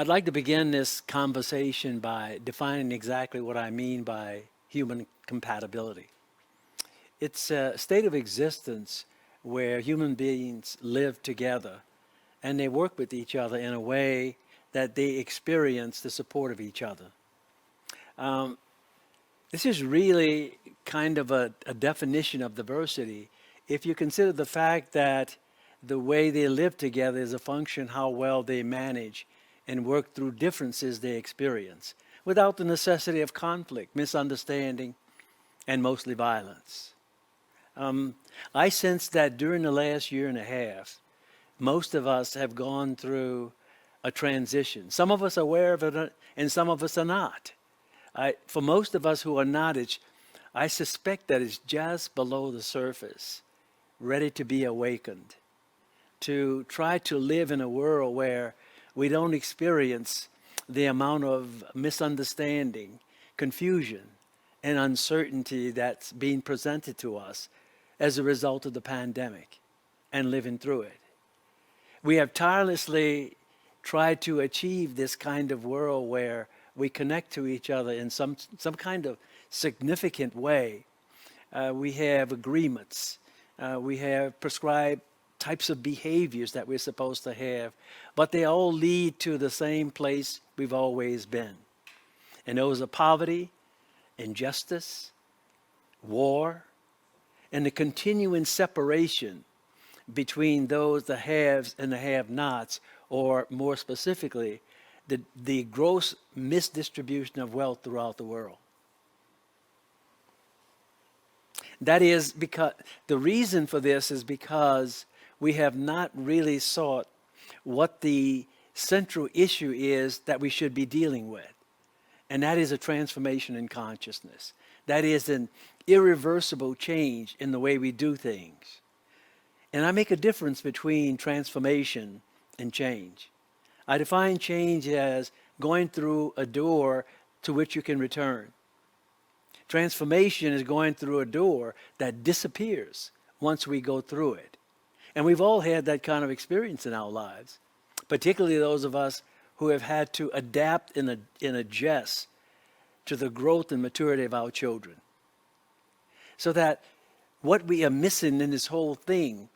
I'd like to begin this conversation by defining exactly what I mean by human compatibility. It's a state of existence where human beings live together and they work with each other in a way that they experience the support of each other. Um, this is really kind of a definition of diversity if you consider the fact that the way they live together is a function how well they manage and work through differences they experience without the necessity of conflict, misunderstanding, and mostly violence. Um, I sense that during the last year and a half, most of us have gone through a transition. Some of us are aware of it, and some of us are not. For most of us who are not, I suspect that it's just below the surface, ready to be awakened, to try to live in a world where we don't experience the amount of misunderstanding, confusion, and uncertainty that's being presented to us as a result of the pandemic and living through it. We have tirelessly tried to achieve this kind of world where we connect to each other in some kind of significant way. We have agreements. We have prescribed types of behaviors that we're supposed to have, but they all lead to the same place we've always been. And those are poverty, injustice, war, and the continuing separation between those, the haves and the have-nots, or more specifically, the gross misdistribution of wealth throughout the world. That is because the reason for this is because we have not really sought what the central issue is that we should be dealing with. And that is a transformation in consciousness. That is an irreversible change in the way we do things. And I make a difference between transformation and change. I define change as going through a door to which you can return. Transformation is going through a door that disappears once we go through it. And we've all had that kind of experience in our lives, particularly those of us who have had to adapt and adjust to the growth and maturity of our children. So that what we are missing in this whole thing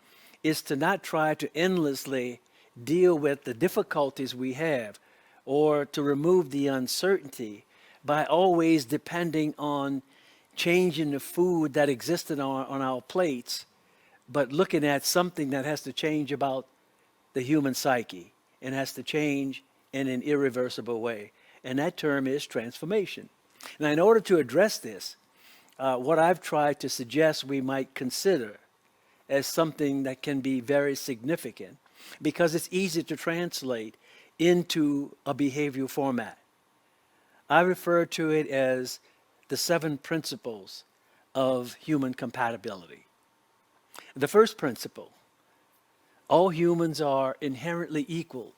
is to not try to endlessly deal with the difficulties we have or to remove the uncertainty by always depending on changing the food that existed on our plates, but looking at something that has to change about the human psyche and has to change in an irreversible way. And that term is transformation. Now, in order to address this, what I've tried to suggest we might consider as something that can be very significant because it's easy to translate into a behavioral format. I refer to it as the 7 principles of human compatibility. The first principle, all humans are inherently equal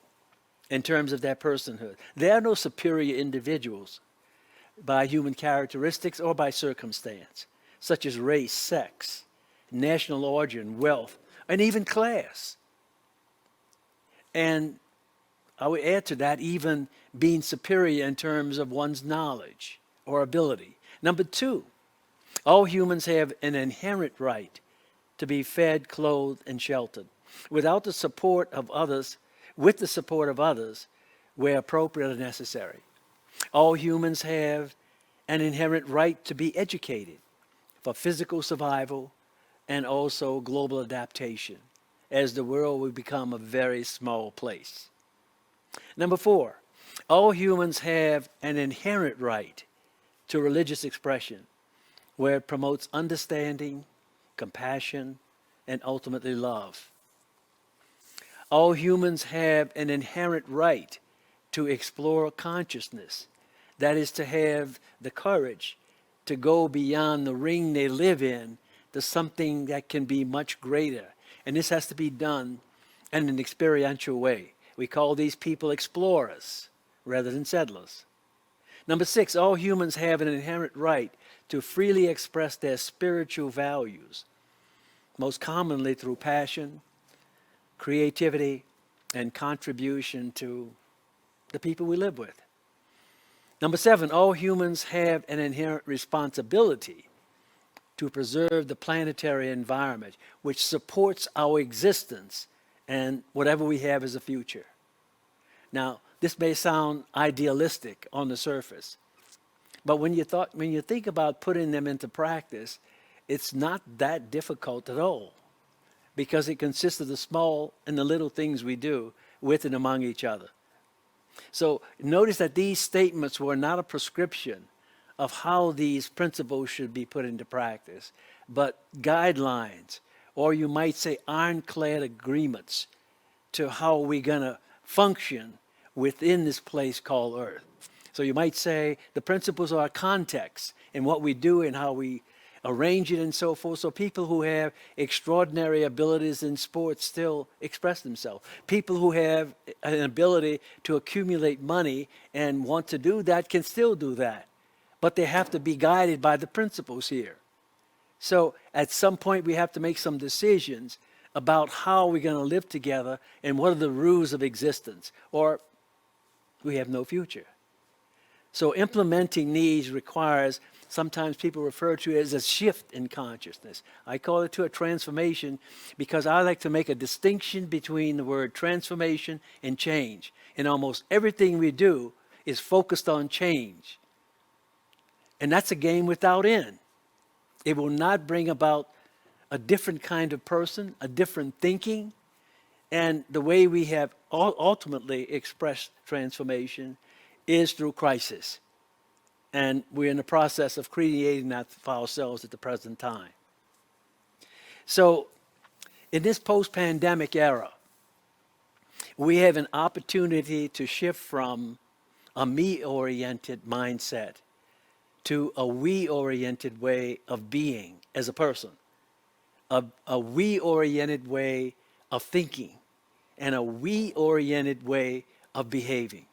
in terms of their personhood. There are no superior individuals by human characteristics or by circumstance, such as race, sex, national origin, wealth, and even class. And I would add to that even being superior in terms of one's knowledge or ability. Number 2, all humans have an inherent right to be fed, clothed, and sheltered without the support of others, with the support of others where appropriate or necessary. All humans have an inherent right to be educated for physical survival and also global adaptation as the world will become a very small place. Number 4, all humans have an inherent right to religious expression where it promotes understanding, compassion, and ultimately love. All humans have an inherent right to explore consciousness. That is to have the courage to go beyond the ring they live in to something that can be much greater. And this has to be done in an experiential way. We call these people explorers rather than settlers. Number 6, all humans have an inherent right to freely express their spiritual values, most commonly through passion, creativity, and contribution to the people we live with. Number 7, all humans have an inherent responsibility to preserve the planetary environment, which supports our existence and whatever we have as a future. Now, this may sound idealistic on the surface, but when you think about putting them into practice, it's not that difficult at all, because it consists of the small and the little things we do with and among each other. So notice that these statements were not a prescription of how these principles should be put into practice, but guidelines, or you might say ironclad agreements to how we're going to function within this place called Earth. So you might say the principles are context in what we do and how we arrange it and so forth. So people who have extraordinary abilities in sports still express themselves. People who have an ability to accumulate money and want to do that can still do that. But they have to be guided by the principles here. So at some point we have to make some decisions about how we're going to live together and what are the rules of existence, or we have no future. So implementing these requires, sometimes people refer to it as a shift in consciousness. I call it to a transformation because I like to make a distinction between the word transformation and change. And almost everything we do is focused on change. And that's a game without end. It will not bring about a different kind of person, a different thinking. And the way we have ultimately expressed transformation is through crisis. And we're in the process of creating that for ourselves at the present time. So in this post-pandemic era, we have an opportunity to shift from a me-oriented mindset to a we-oriented way of being as a person, a we-oriented way of thinking, and a we-oriented way of behaving.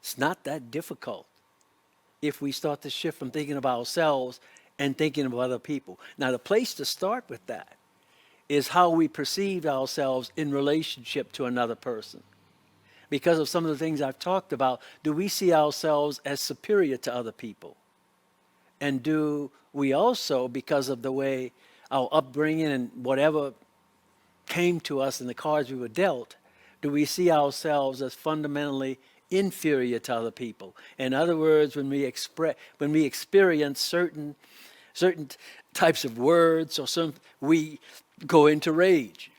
It's not that difficult if we start to shift from thinking about ourselves and thinking of other people. Now, the place to start with that is how we perceive ourselves in relationship to another person. Because of some of the things I've talked about, do we see ourselves as superior to other people? And do we also, because of the way our upbringing and whatever came to us in the cards we were dealt, do we see ourselves as fundamentally inferior to other people? In other words, when we experience certain types of words, or we go into rage,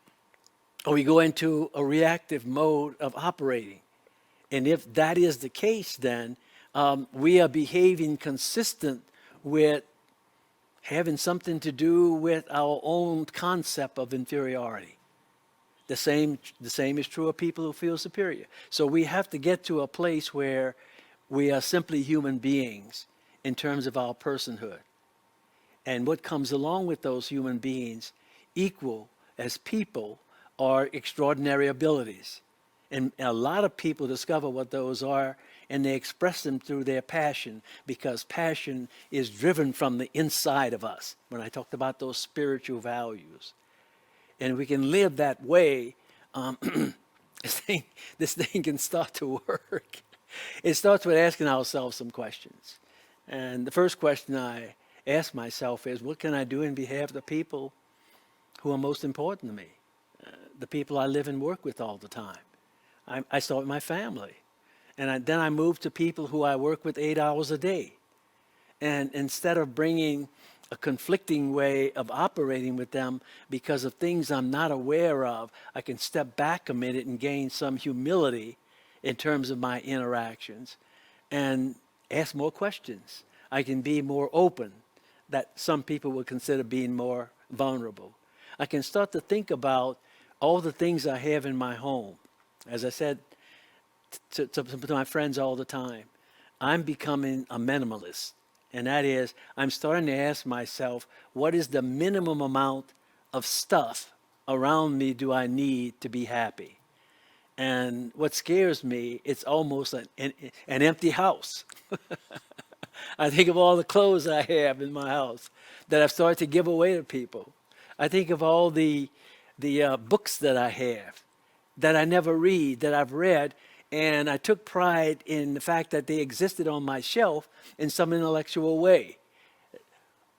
or we go into a reactive mode of operating. And if that is the case, then we are behaving consistent with having something to do with our own concept of inferiority. The same is true of people who feel superior. So we have to get to a place where we are simply human beings in terms of our personhood. And what comes along with those human beings, equal as people, are extraordinary abilities. And a lot of people discover what those are, and they express them through their passion, because passion is driven from the inside of us, when I talked about those spiritual values. And we can live that way, this thing can start to work. It starts with asking ourselves some questions. And the first question I ask myself is, what can I do in behalf of the people who are most important to me? The people I live and work with all the time. I start with my family. And then I move to people who I work with 8 hours a day. And instead of bringing a conflicting way of operating with them because of things I'm not aware of, I can step back a minute and gain some humility in terms of my interactions and ask more questions. I can be more open, that some people would consider being more vulnerable. I can start to think about all the things I have in my home. As I said to my friends all the time, I'm becoming a minimalist. And that is, I'm starting to ask myself, what is the minimum amount of stuff around me do I need to be happy? And what scares me, it's almost an empty house. I think of all the clothes I have in my house that I've started to give away to people. I think of all the books that I have that I never read, that I've read, And I took pride in the fact that they existed on my shelf in some intellectual way.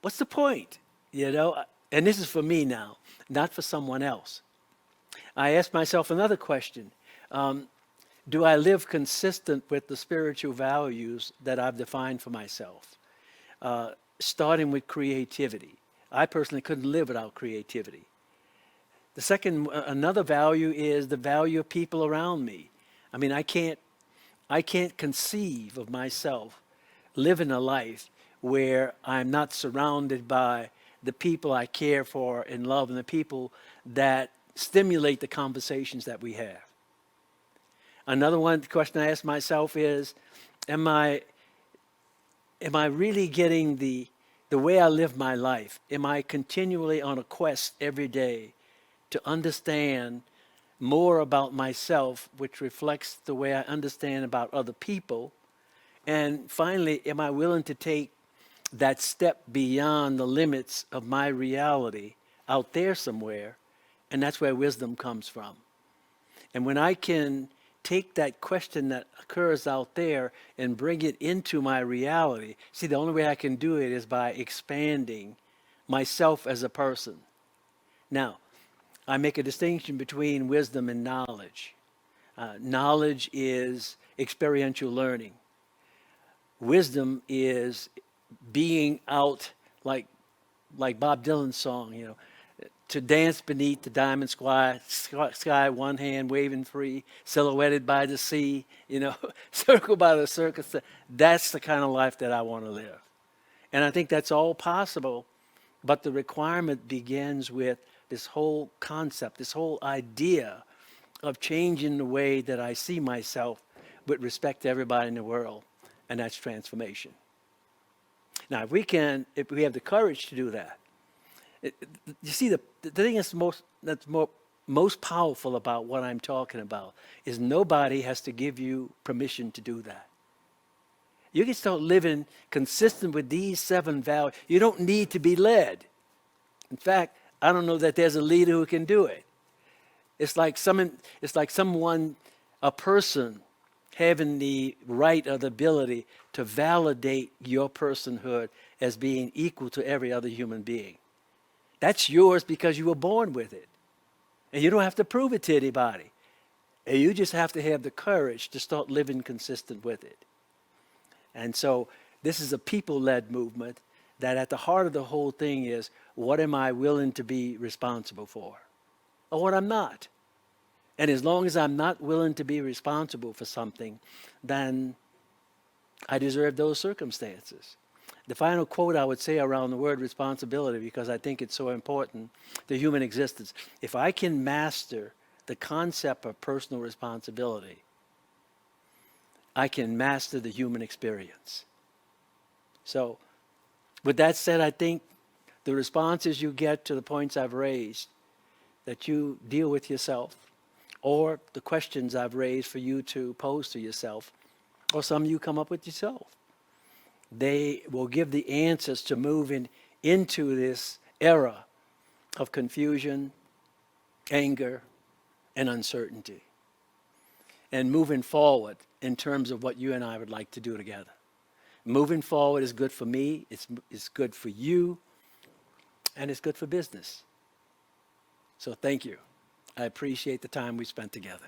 What's the point? You know, and this is for me now, not for someone else. I asked myself another question. Do I live consistent with the spiritual values that I've defined for myself? Starting with creativity. I personally couldn't live without creativity. The second, another value is the value of people around me. I mean, I can't conceive of myself living a life where I'm not surrounded by the people I care for and love and the people that stimulate the conversations that we have. Another one question I ask myself is, am I really getting the way I live my life? Am I continually on a quest every day to understand more about myself, which reflects the way I understand about other people? And finally, am I willing to take that step beyond the limits of my reality out there somewhere? And that's where wisdom comes from. And when I can take that question that occurs out there and bring it into my reality, see, the only way I can do it is by expanding myself as a person. Now, I make a distinction between wisdom and knowledge. Knowledge is experiential learning. Wisdom is being out like Bob Dylan's song, you know, to dance beneath the diamond sky, one hand waving free, silhouetted by the sea, you know, circled by the circus. That's the kind of life that I want to live. And I think that's all possible, but the requirement begins with this whole concept, this whole idea of changing the way that I see myself with respect to everybody in the world, and that's transformation. Now, if we have the courage to do that, you see, the thing that's most powerful about what I'm talking about is nobody has to give you permission to do that. You can start living consistent with these 7 values. You don't need to be led. In fact, I don't know that there's a leader who can do it. It's like a person having the right or the ability to validate your personhood as being equal to every other human being. That's yours because you were born with it. And you don't have to prove it to anybody. And you just have to have the courage to start living consistent with it. And so this is a people-led movement that at the heart of the whole thing is, what am I willing to be responsible for? Or what I'm not. And as long as I'm not willing to be responsible for something, then I deserve those circumstances. The final quote I would say around the word responsibility, because I think it's so important to human existence, if I can master the concept of personal responsibility, I can master the human experience. So, with that said, I think the responses you get to the points I've raised, that you deal with yourself, or the questions I've raised for you to pose to yourself, or some you come up with yourself, they will give the answers to moving into this era of confusion, anger, and uncertainty, and moving forward in terms of what you and I would like to do together. Moving forward is good for me, it's good for you, and it's good for business. So thank you. I appreciate the time we spent together.